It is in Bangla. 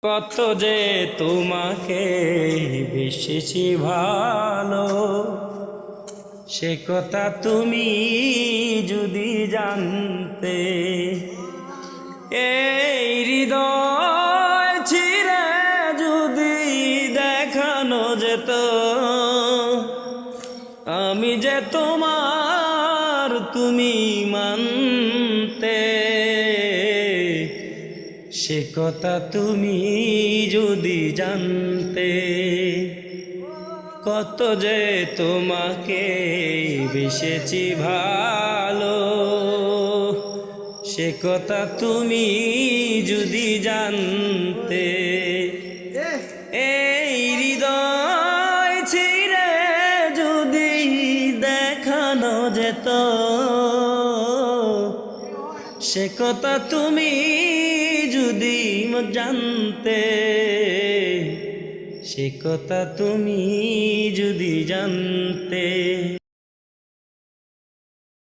কত যে তোমাকে বেসেছি ভালো, সে কথা তুমি যদি জানতে। এই হৃদয় ছিঁড়ে যদি দেখানো যেত আমি যে তোমার, তুমি মানতে। সে কথা তুমি যদি জানতে। কত যে তোমাকে বেসেছি ভালো, সে কথা তুমি যদি জানতে। এই হৃদয় ছিঁড়ে যদি দেখানো যেত সে কথা তুমি যদি জানতে। সে কথা তুমি যদি জানতে।